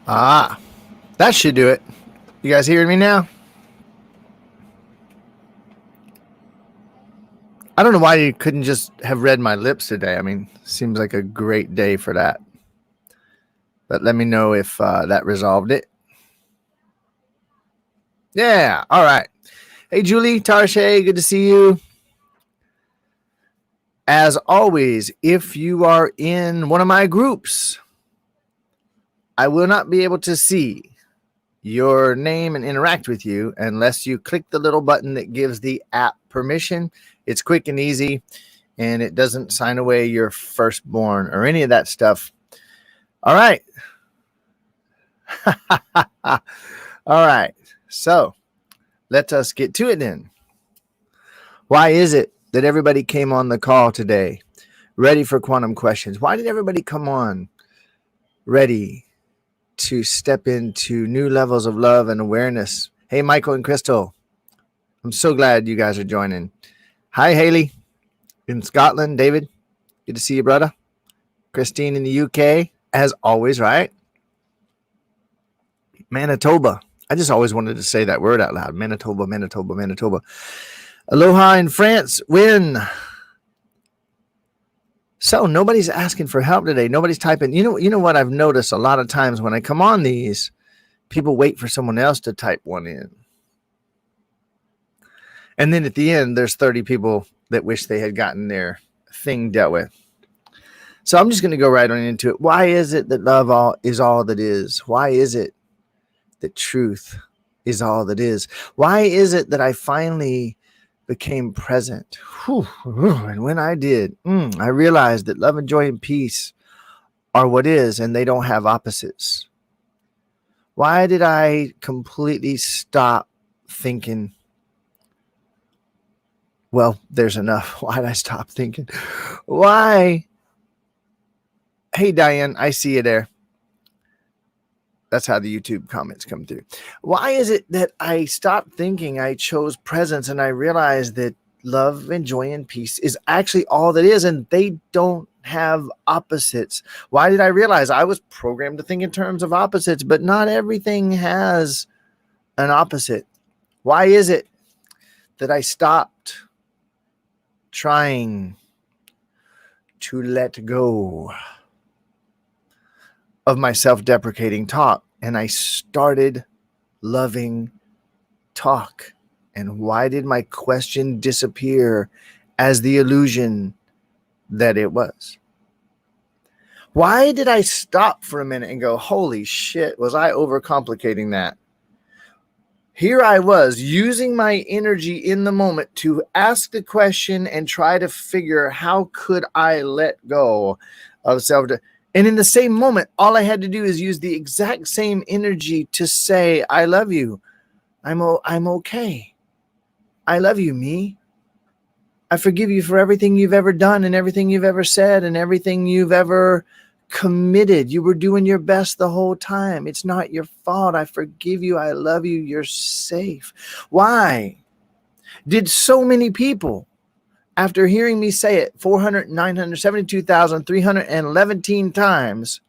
Ah, that should do it. You guys hearing me now? I don't know why you couldn't just have read my lips today. I mean, seems like a great day for that. But let me know if that resolved it. Yeah, all right. Hey, Julie, TaraShea, good to see you. As always, if you are in one of my groups, I will not be able to see your name and interact with you unless you click the little button that gives the app permission. It's quick and easy, and it doesn't sign away your firstborn or any of that stuff. All right. All right. So let us get to it then. Why is it that everybody came on the call today ready for quantum questions? Why did everybody come on ready to step into new levels of love and awareness? Hey, Michael and Crystal, I'm so glad you guys are joining. Hi, Haley in Scotland. David, good to see you, brother. Christine in the UK, as always, right? Manitoba. I just always wanted to say that word out loud. Manitoba, Manitoba, Manitoba. Aloha in France. Win. So nobody's asking for help today. Nobody's typing. You know what I've noticed a lot of times when I come on these, people wait for someone else to type one in. And then at the end, there's 30 people that wish they had gotten their thing dealt with. So I'm just going to go right on into it. Why is it that love is all that is? Why is it that truth is all that is? Why is it that I finally became present? Whew. And when I did, I realized that love and joy and peace are what is, and they don't have opposites. Why did I completely stop thinking, well, there's enough? Why did I stop thinking? Why? Hey, Diane, I see you there. That's how the YouTube comments come through. Why is it that I stopped thinking I chose presence and I realized that love and joy and peace is actually all that is, and they don't have opposites? Why did I realize I was programmed to think in terms of opposites, but not everything has an opposite? Why is it that I stopped trying to let go of my self-deprecating talk and I started loving talk? And why did my question disappear as the illusion that it was? Why did I stop for a minute and go, holy shit, was I overcomplicating that? Here I was using my energy in the moment to ask the question and try to figure how could I let go of self. And in the same moment, all I had to do is use the exact same energy to say, I love you. I'm okay. I love you, me. I forgive you for everything you've ever done and everything you've ever said and everything you've ever committed. You were doing your best the whole time. It's not your fault. I forgive you. I love you. You're safe. Why did so many people, after hearing me say it 972,311 times,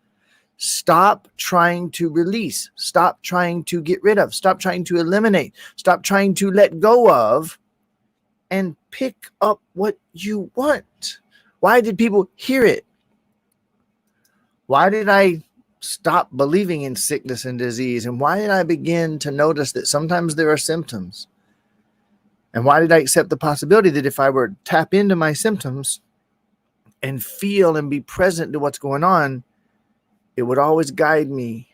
stop trying to release, stop trying to get rid of, stop trying to eliminate, stop trying to let go of, and pick up what you want? Why did people hear it? Why did I stop believing in sickness and disease? And why did I begin to notice that sometimes there are symptoms? And why did I accept the possibility that if I were to tap into my symptoms and feel and be present to what's going on, it would always guide me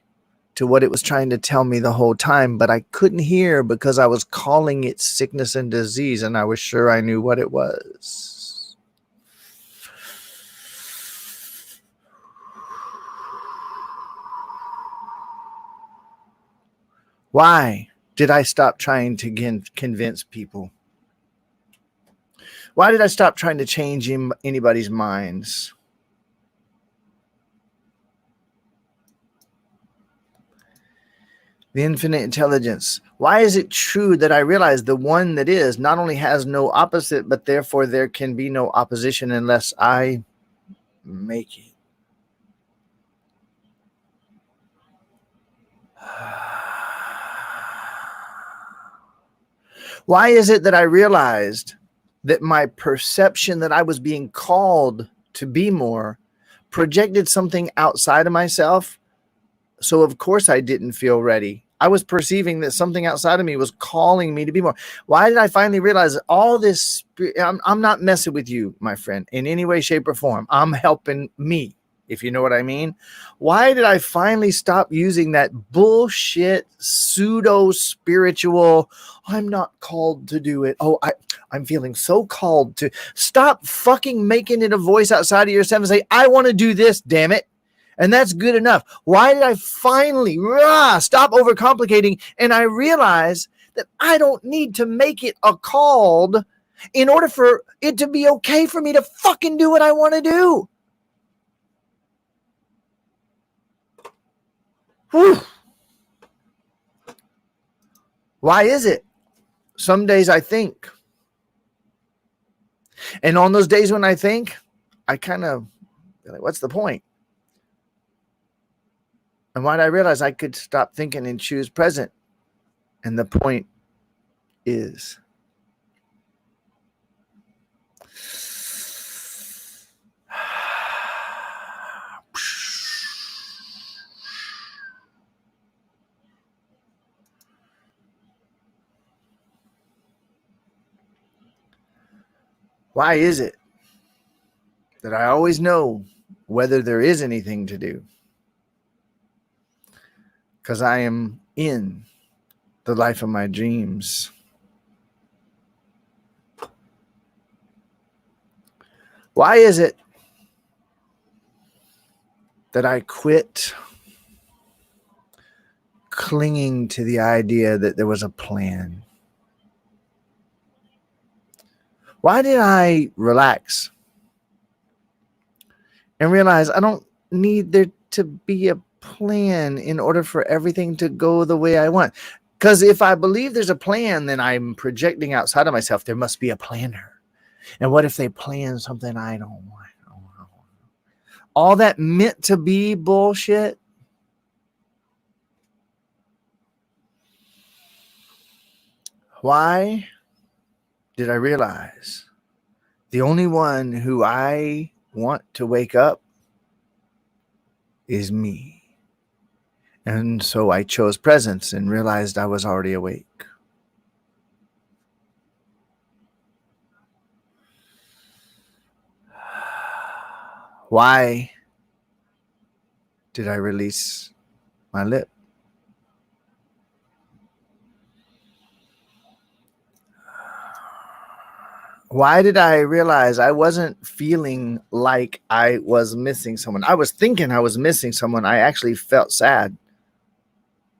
to what it was trying to tell me the whole time, but I couldn't hear because I was calling it sickness and disease, and I was sure I knew what it was. Why did I stop trying to convince people? Why did I stop trying to change anybody's minds? The infinite intelligence. Why is it true that I realize the one that is not only has no opposite, but therefore there can be no opposition unless I make it? Why is it that I realized that my perception that I was being called to be more projected something outside of myself? So of course I didn't feel ready. I was perceiving that something outside of me was calling me to be more. Why did I finally realize that all this? I'm not messing with you, my friend, in any way, shape, or form. I'm helping me, if you know what I mean. Why did I finally stop using that bullshit pseudo spiritual? I'm not called to do it. Oh, I'm feeling so called to. Stop fucking making it a voice outside of yourself and say, I want to do this, damn it. And that's good enough. Why did I finally stop overcomplicating? And I realize that I don't need to make it a called in order for it to be okay for me to fucking do what I want to do. Whew. Why is it? Some days I think. And on those days when I think, I kind of, like, what's the point? And why did I realize I could stop thinking and choose present? And the point is, why is it that I always know whether there is anything to do? Because I am in the life of my dreams. Why is it that I quit clinging to the idea that there was a plan? Why did I relax and realize I don't need there to be a plan in order for everything to go the way I want? Because if I believe there's a plan, then I'm projecting outside of myself. There must be a planner. And what if they plan something I don't want? All that meant to be bullshit. Why did I realize the only one who I want to wake up is me? And so I chose presence and realized I was already awake. Why did I release my lip? Why did I realize I wasn't feeling like I was missing someone? I was thinking I was missing someone. I actually felt sad.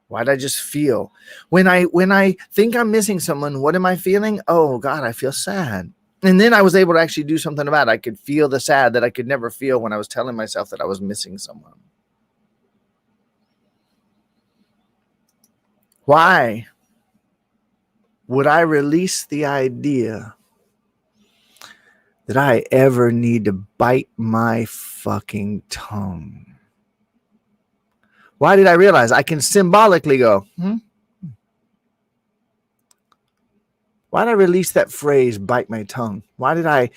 Why did I just feel? When I think I'm missing someone, what am I feeling? Oh God, I feel sad. And then I was able to actually do something about it. I could feel the sad that I could never feel when I was telling myself that I was missing someone. Why would I release the idea that I ever need to bite my fucking tongue? Why did I realize I can symbolically go, Why did I release that phrase, bite my tongue? Why did I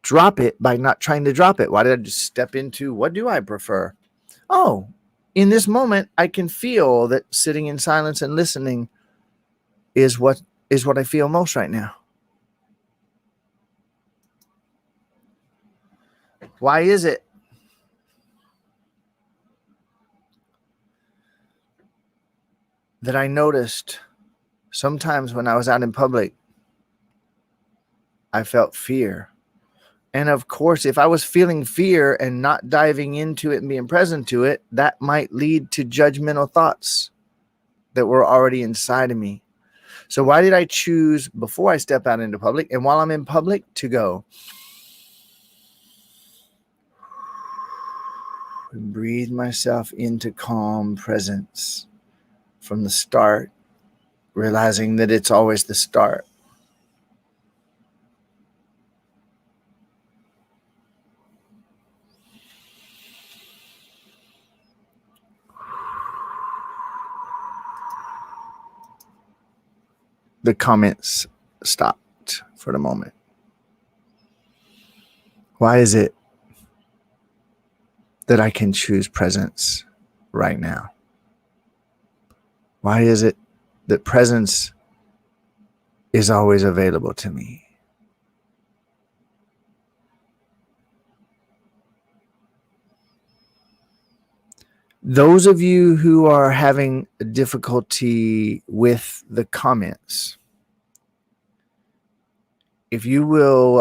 drop it by not trying to drop it? Why did I just step into what do I prefer? Oh, in this moment, I can feel that sitting in silence and listening is what I feel most right now. Why is it that I noticed sometimes when I was out in public, I felt fear? And of course, if I was feeling fear and not diving into it and being present to it, that might lead to judgmental thoughts that were already inside of me. So why did I choose before I step out into public and while I'm in public to go and breathe myself into calm presence from the start, realizing that it's always the start? the comments stopped for the moment? Why is it that I can choose presence right now? Why is it that presence is always available to me? Those of you who are having difficulty with the comments, if you will,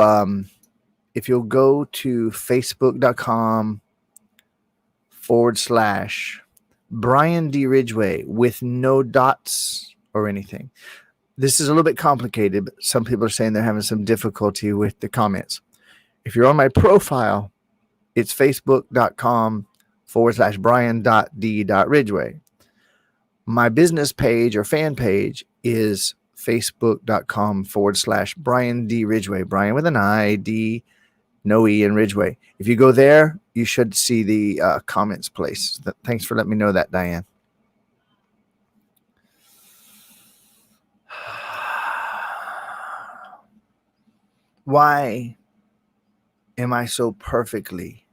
if you'll go to facebook.com/Brian D. Ridgway with no dots or anything. This is a little bit complicated, but some people are saying they're having some difficulty with the comments. If you're on my profile, it's facebook.com/Brian.D.Ridgway. My business page or fan page is facebook.com/Brian D. Ridgway. Brian with an I, D, no E, and Ridgway. If you go there, you should see the comments place. Thanks for letting me know that, Diane. Why am I so perfectly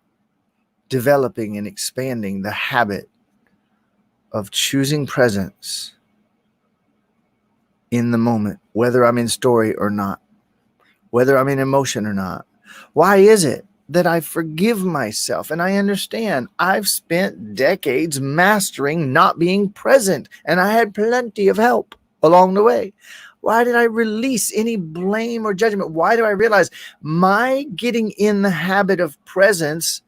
developing and expanding the habit of choosing presence in the moment, whether I'm in story or not, whether I'm in emotion or not? Why is it that I forgive myself? And I understand I've spent decades mastering not being present, and I had plenty of help along the way. Why did I release any blame or judgment? Why do I realize my getting in the habit of presence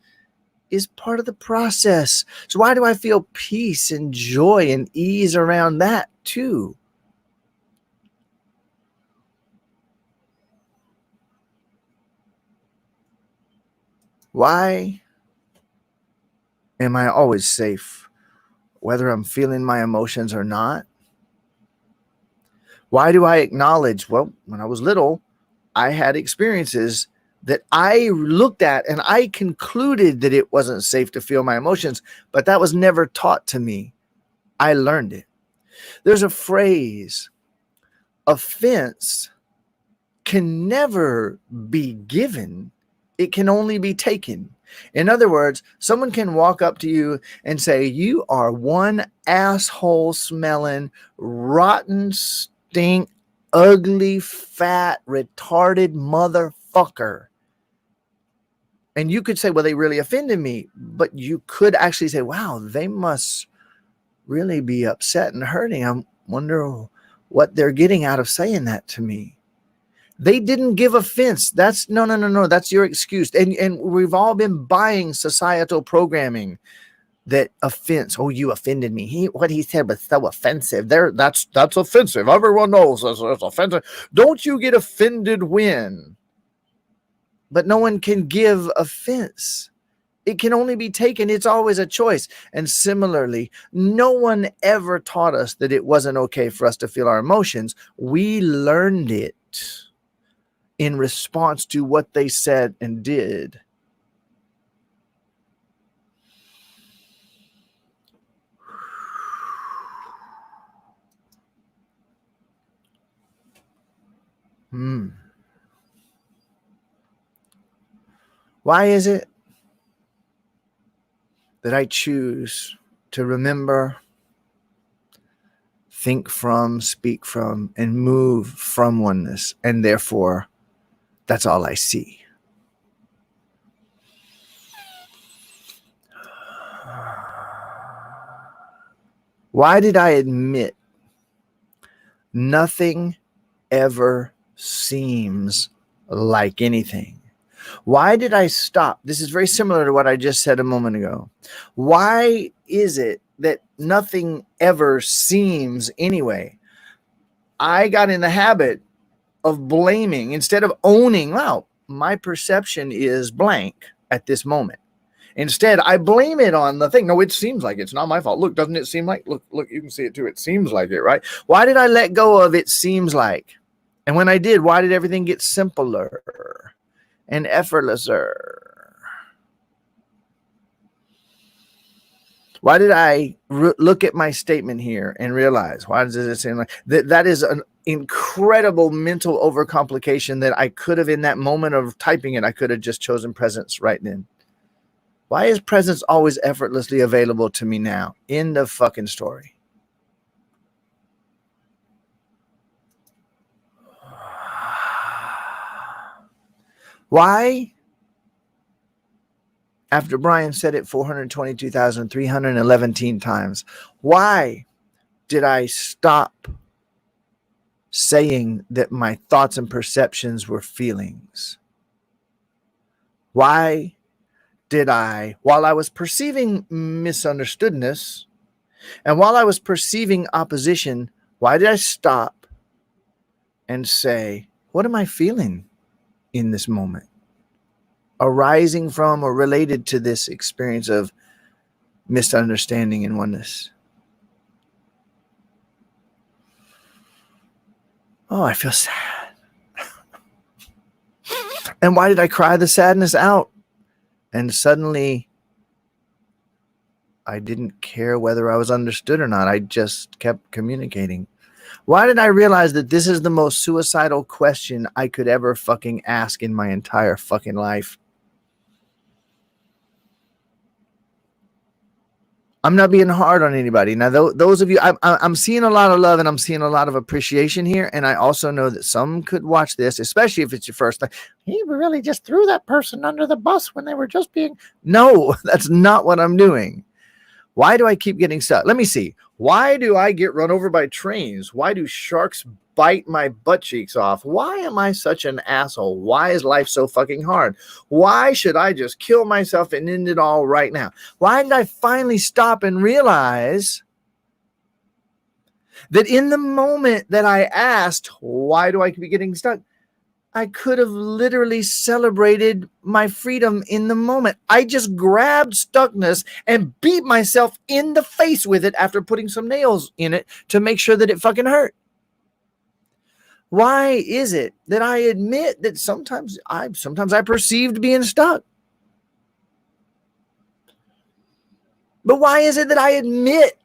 is part of the process? So why do I feel peace and joy and ease around that too? Why am I always safe, whether I'm feeling my emotions or not? Why do I acknowledge, well, when I was little, I had experiences that I looked at and I concluded that it wasn't safe to feel my emotions, but that was never taught to me. I learned it. There's a phrase, offense can never be given. It can only be taken. In other words, someone can walk up to you and say, you are one asshole smelling, rotten, stink, ugly, fat, retarded motherfucker. And you could say, well, they really offended me. But you could actually say, wow, they must really be upset and hurting. I wonder what they're getting out of saying that to me. They didn't give offense. That's no. That's your excuse. And we've all been buying societal programming that offense. Oh, you offended me. What he said was so offensive. That's offensive. Everyone knows that's offensive. Don't you get offended when? But no one can give offense. It can only be taken. It's always a choice. And similarly, no one ever taught us that it wasn't okay for us to feel our emotions. We learned it in response to what they said and did. Why is it that I choose to remember, think from, speak from, and move from oneness, and therefore that's all I see? Why did I admit nothing ever seems like anything? Why did I stop? This is very similar to what I just said a moment ago. Why is it that nothing ever seems anyway? I got in the habit of blaming instead of owning, wow, my perception is blank at this moment. Instead, I blame it on the thing. No, it seems like it's not my fault. Look, doesn't it seem like? Look, you can see it too. It seems like it, right? Why did I let go of it seems like? And when I did, why did everything get simpler and effortlesser? Why did I look at my statement here and realize, why does it seem like that is an incredible mental overcomplication that I could have, in that moment of typing it, I could have just chosen presence right then. Why is presence always effortlessly available to me now? End of fucking story. Why, after Brian said it 422,311 times, why did I stop saying that my thoughts and perceptions were feelings? Why did I, while I was perceiving misunderstoodness and while I was perceiving opposition, why did I stop and say, what am I feeling in this moment, arising from or related to this experience of misunderstanding and oneness? Oh, I feel sad. And why did I cry the sadness out? And suddenly I didn't care whether I was understood or not. I just kept communicating. Why did I realize that this is the most suicidal question I could ever fucking ask in my entire fucking life? I'm not being hard on anybody. Now, those of you, I'm seeing a lot of love and I'm seeing a lot of appreciation here. And I also know that some could watch this, especially if it's your first time. He really just threw that person under the bus when they were just being... No, that's not what I'm doing. Why do I keep getting stuck? Let me see. Why do I get run over by trains? Why do sharks bite my butt cheeks off? Why am I such an asshole? Why is life so fucking hard? Why should I just kill myself and end it all right now? Why did I finally stop and realize that in the moment that I asked, why do I keep getting stuck? I could have literally celebrated my freedom in the moment. I just grabbed stuckness and beat myself in the face with it after putting some nails in it to make sure that it fucking hurt. Why is it that I admit that sometimes I perceived being stuck? But why is it that I admit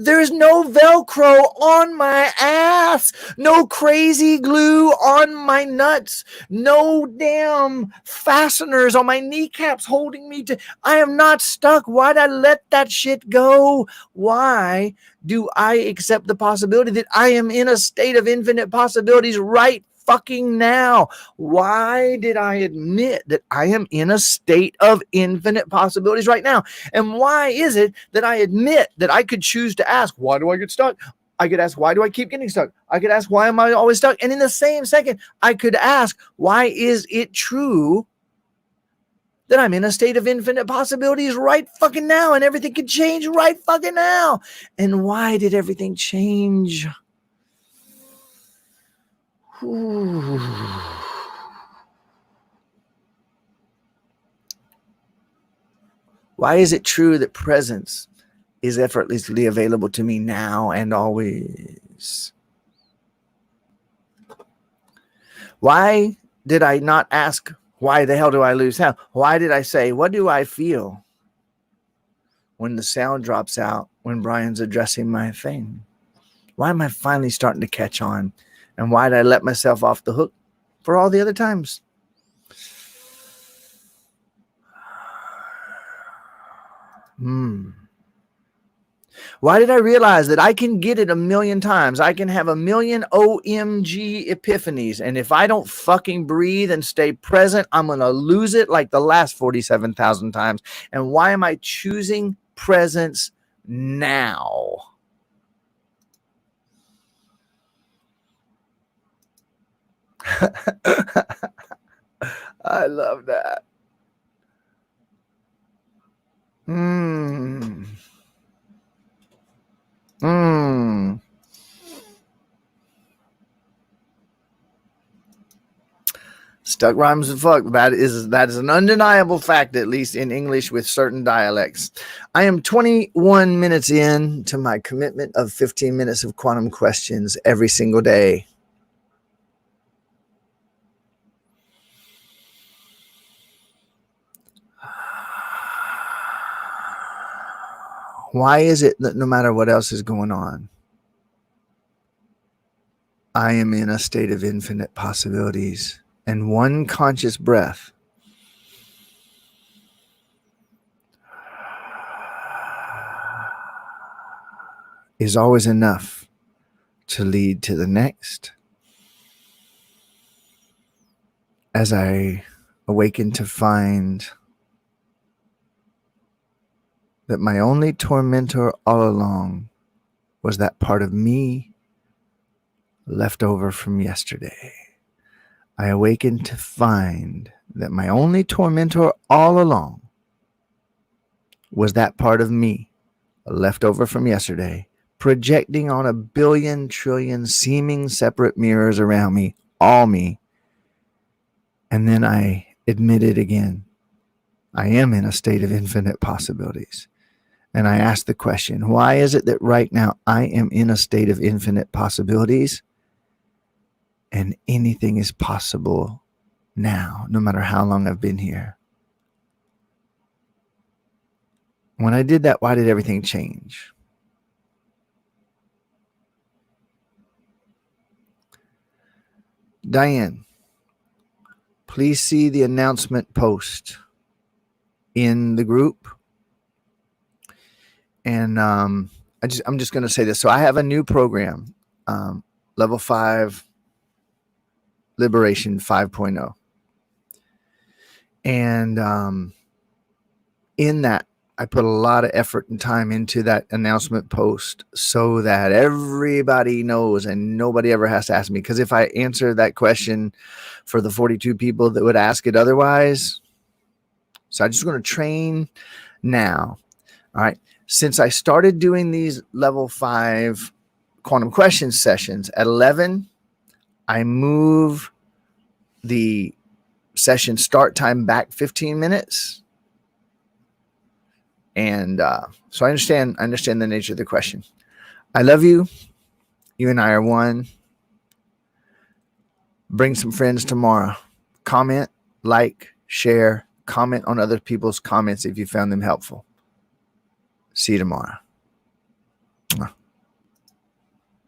there's no Velcro on my ass, no crazy glue on my nuts, no damn fasteners on my kneecaps holding me to... I am not stuck. Why'd I let that shit go? Why do I accept the possibility that I am in a state of infinite possibilities right fucking now? Why did I admit that I am in a state of infinite possibilities right now? And why is it that I admit that I could choose to ask, why do I get stuck? I could ask, why do I keep getting stuck? I could ask, why am I always stuck? And in the same second, I could ask, why is it true that I'm in a state of infinite possibilities right fucking now and everything can change right fucking now? And why did everything change? Ooh. Why is it true that presence is effortlessly available to me now and always? Why did I not ask, why the hell do I lose sound? Why did I say, what do I feel when the sound drops out when Brian's addressing my thing? Why am I finally starting to catch on? And why did I let myself off the hook for all the other times? Why did I realize that I can get it a million times? I can have a million OMG epiphanies. And if I don't fucking breathe and stay present, I'm going to lose it like the last 47,000 times. And why am I choosing presence now? I love that. Stuck rhymes and fuck. That is an undeniable fact, at least in English with certain dialects. I am 21 minutes in to my commitment of 15 minutes of quantum questions every single day. Why is it that no matter what else is going on, I am in a state of infinite possibilities, and one conscious breath is always enough to lead to the next? As I awaken to find that my only tormentor all along was that part of me left over from yesterday. I awaken to find that my only tormentor all along was that part of me left over from yesterday, projecting on a billion trillion seeming separate mirrors around me, all me. And then I admitted again, I am in a state of infinite possibilities. And I asked the question, why is it that right now I am in a state of infinite possibilities and anything is possible now, no matter how long I've been here? When I did that, why did everything change? Diane, please see the announcement post in the group. And I'm just going to say this. So I have a new program, Level 5 Liberation 5.0. And in that, I put a lot of effort and time into that announcement post so that everybody knows and nobody ever has to ask me. Because if I answer that question for the 42 people that would ask it otherwise, so I'm just going to train now. All right. Since I started doing these level 5 quantum questions sessions at 11, I move the session start time back 15 minutes. And so I understand the nature of the question. I love you. You and I are one. Bring some friends tomorrow. Comment, like, share, comment on other people's comments if you found them helpful. See you tomorrow.